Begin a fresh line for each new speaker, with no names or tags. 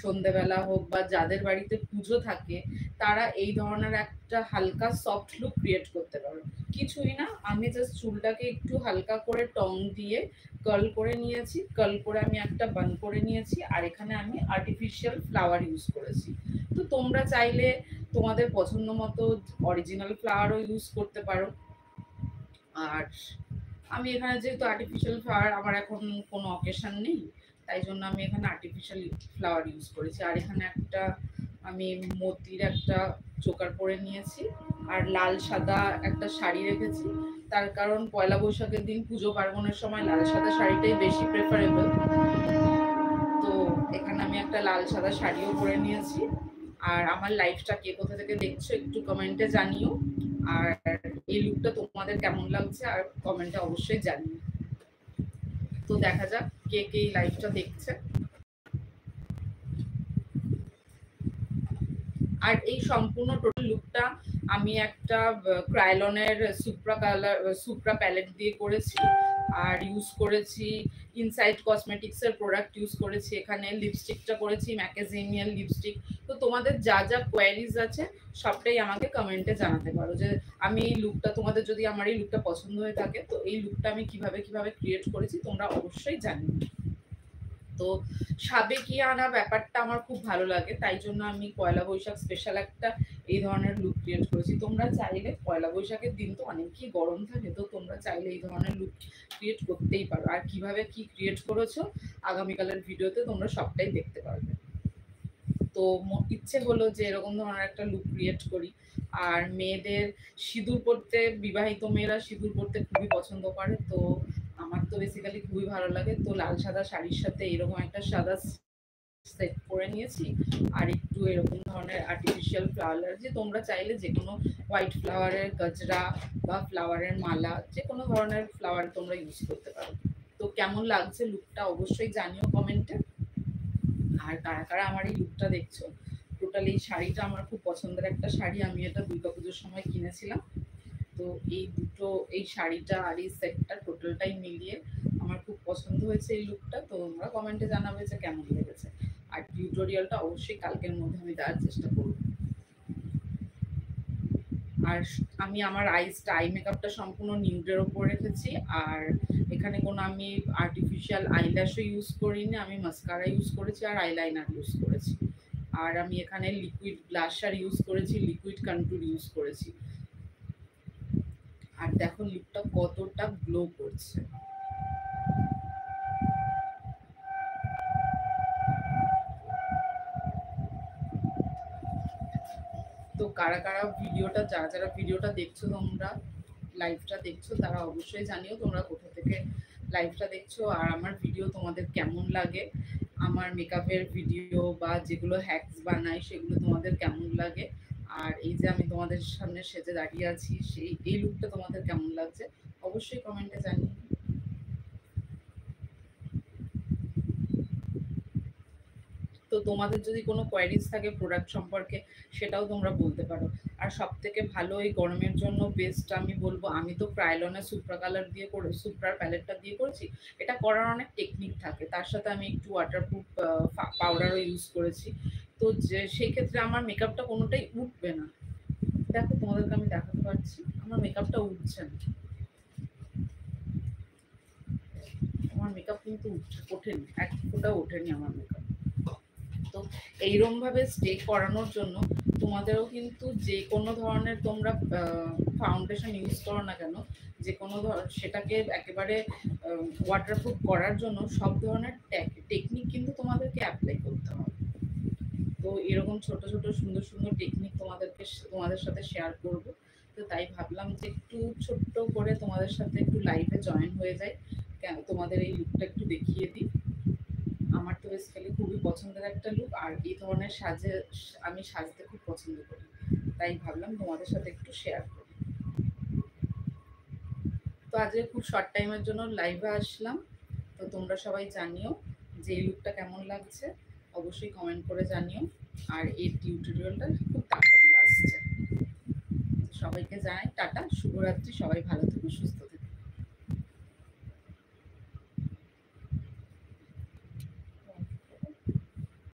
সন্ধেবেলা হোক বা যাদের বাড়িতে পুজো থাকে তারা এই ধরনের একটা হালকা সফট লুক ক্রিয়েট করতে পারো। কিছুই না, আমি জাস্ট চুলটাকে একটু হালকা করে টং দিয়ে কার্ল করে নিয়েছি, কার্ল করে আমি একটা বান করে নিয়েছি, আর এখানে আমি আর্টিফিশিয়াল ফ্লাওয়ার ইউজ করেছি। তো তোমরা চাইলে তোমাদের পছন্দ মতো অরিজিনাল ফ্লাওয়ারও ইউজ করতে পারো। আর আমি এখানে যেহেতু আর্টিফিশিয়াল ফ্লাওয়ার আমার এখন কোনো অকেশন নেই, তাই জন্য আমি এখানে আর্টিফিশিয়াল ফ্লাওয়ার ইউজ করেছি। আর এখানে একটা আমি মতির একটা চোকার পরে নিয়েছি, আর লাল সাদা একটা শাড়ি রেখেছি। তার কারণ পয়লা বৈশাখের দিন পুজো পার্বণের সময় লাল সাদা শাড়িটাই বেশি প্রেফারেবল। তো এখানে আমি একটা লাল সাদা শাড়িও পরে নিয়েছি। আর আমার লাইফটা কে কোথা থেকে দেখছো একটু কমেন্টে জানিও। আর এই লুকটা তোমাদের কেমন লাগছে আর কমেন্টে অবশ্যই জানিও। তো দেখা যাক কে কে এই লাইভটা দেখছে। আর এই সম্পূর্ণ টোটাল লুকটা আমি একটা ক্রাইলনের সুপ্রা প্যালেট দিয়ে করেছি। আর ইউজ করেছি ইনসাইড কসমেটিক্সের প্রোডাক্ট ইউজ করেছি। এখানে লিপস্টিকটা করেছি ম্যাগাজিনিয়াল লিপস্টিক। তো তোমাদের যা যা কোয়ারিজ আছে সবটাই আমাকে কমেন্টে জানাতে পারো যে আমি এই লুকটা, তোমাদের যদি আমার এই লুকটা পছন্দ হয়ে থাকে তো এই লুকটা আমি কিভাবে কিভাবে ক্রিয়েট করেছি তোমরা অবশ্যই জানিও। তো সাবেকিয়ানা ব্যাপারটা আমার খুব ভালো লাগে, তাই জন্য আমি পয়লা বৈশাখ স্পেশাল একটা এই ধরনের লুক ক্রিয়েট করেছি। তোমরা চাইলে পয়লা বৈশাখের দিন তো অনেকই গরম থাকে, তো তোমরা চাইলে এই ধরনের লুক ক্রিয়েট করতেই পারো। আর কিভাবে কি ক্রিয়েট করেছো আগামীকালের ভিডিওতে তোমরা সবটাই দেখতে পারবে। তো ইচ্ছে হলো যে এরকম ধরনের একটা লুক ক্রিয়েট করি। আর মেয়েদের সিঁদুর পরতে, বিবাহিত মেয়েরা সিঁদুর পরতে খুবই পছন্দ করে, তো আমার তো বেসিক্যালি খুবই ভালো লাগে। তো লাল সাদা শাড়ির সাথে এরকম একটা সাদা সেট করে নিয়েছি। আর একটু এরকম ধরনের আর্টিফিশিয়াল ফ্লাওয়ার, যে তোমরা চাইলে যে কোনো হোয়াইট ফ্লাওয়ারের গজরা বা ফ্লাওয়ারের মালা, যে কোনো ধরনের ফ্লাওয়ার তোমরা ইউজ করতে পারো। তো কেমন লাগছে লুকটা অবশ্যই জানিও কমেন্টে। আর কারা কারা আমার এই লুকটা দেখছো। টোটাল এই শাড়িটা আমার খুব পছন্দের একটা শাড়ি, আমি এটা দুর্গাপুজোর সময় কিনেছিলাম। তো এই দুটো, এই শাড়িটা আর এই সেটটা টোটালটাই মিলিয়ে আমার খুব পছন্দ হয়েছে এই লুকটা। তো তোমরা কমেন্টে জানাবে যে কেমন লেগেছে। আর টিউটোরিয়ালটা অবশ্যই কালকের মধ্যে আমি দেওয়ার চেষ্টা করব। আর আমি আমার আই মেকআপটা সম্পূর্ণ নিউডের ওপর রেখেছি। আর এখানে কোনো আমি আর্টিফিশিয়াল আইল্যাশও ইউজ করিনি, আমি মাস্কারা ইউজ করেছি আর আইলাইনার ইউজ করেছি। আর আমি এখানে লিকুইড ব্লাশার ইউজ করেছি, লিকুইড কন্ট্যুর ইউজ করেছি। আর দেখো লিপটা কতটা গ্লো করছে। তো কারা কারা ভিডিওটা, যারা যারা ভিডিওটা দেখছো, তোমরা লাইভটা দেখছো, তারা অবশ্যই জানিও তোমরা কোথা থেকে লাইভটা দেখছো। আর আমার ভিডিও তোমাদের কেমন লাগে, আমার মেকআপের ভিডিও বা যেগুলো হ্যাকস বানাই সেগুলো তোমাদের কেমন লাগে। আর এই যে আমি তোমাদের সামনে সেজে দাঁড়িয়ে আছি, সেই এই লুকটা তোমাদের কেমন লাগছে অবশ্যই কমেন্টে জানিও। তো তোমাদের যদি কোনো কোয়ারিজ থাকে প্রোডাক্ট সম্পর্কে সেটাও তোমরা বলতে পারো। আর সব থেকে ভালো এই গরমের জন্য বেস্ট আমি বলবো, আমি তো ক্রাইলনের সুপ্রা কালার দিয়ে করে, সুপ্রার প্যালেটটা দিয়ে করেছি। এটা করার অনেক টেকনিক থাকে, তার সাথে আমি একটু ওয়াটারপ্রুফ পাউডারও ইউজ করেছি। তো যে সেই ক্ষেত্রে আমার মেকআপটা কোনোটাই উঠবে না। দেখো তোমাদেরকে আমি দেখাতে পারছি আমার মেকআপটা উঠছে না, আমার মেকআপ কিন্তু ওঠেনি, এক ফোঁটাও ওঠেনি আমার মেকআপ। তো এইরকমভাবে স্টে করানোর জন্য তোমাদেরও কিন্তু যে কোনো ধরনের তোমরা ফাউন্ডেশন ইউজ করো না কেন, যে কোনো সেটাকে একেবারে ওয়াটারপ্রুফ করার জন্য সব ধরনের টেকনিক কিন্তু তোমাদেরকে অ্যাপ্লাই করতে হবে। তো এরকম ছোট ছোট সুন্দর সুন্দর টেকনিক তোমাদের সাথে শেয়ার করব। তো তাই ভাবলাম যে একটু ছোট্ট করে তোমাদের সাথে একটু লাইভে জয়েন হয়ে যাই, তোমাদের এই লুকটা একটু দেখিয়ে দিই। আমার তো বেসিক্যালি খুবই পছন্দের একটা লুক, আর এই ধরনের আমি সাজতে খুব পছন্দ করি, তাই ভাবলাম তোমাদের সাথে একটু শেয়ার করি। তো আজকে খুব শর্ট টাইমের জন্য লাইভে আসলাম। তো তোমরা সবাই জানিও যে এই লুকটা কেমন লাগছে, অবশ্যই কমেন্ট করে জানিও। আর এই টিউটোরিয়ালটা খুব তাড়াতাড়ি আসছে। সবাইকে জানাই টাটা, শুভরাত্রি, সবাই ভালো থেকো, সুস্থ থেকো।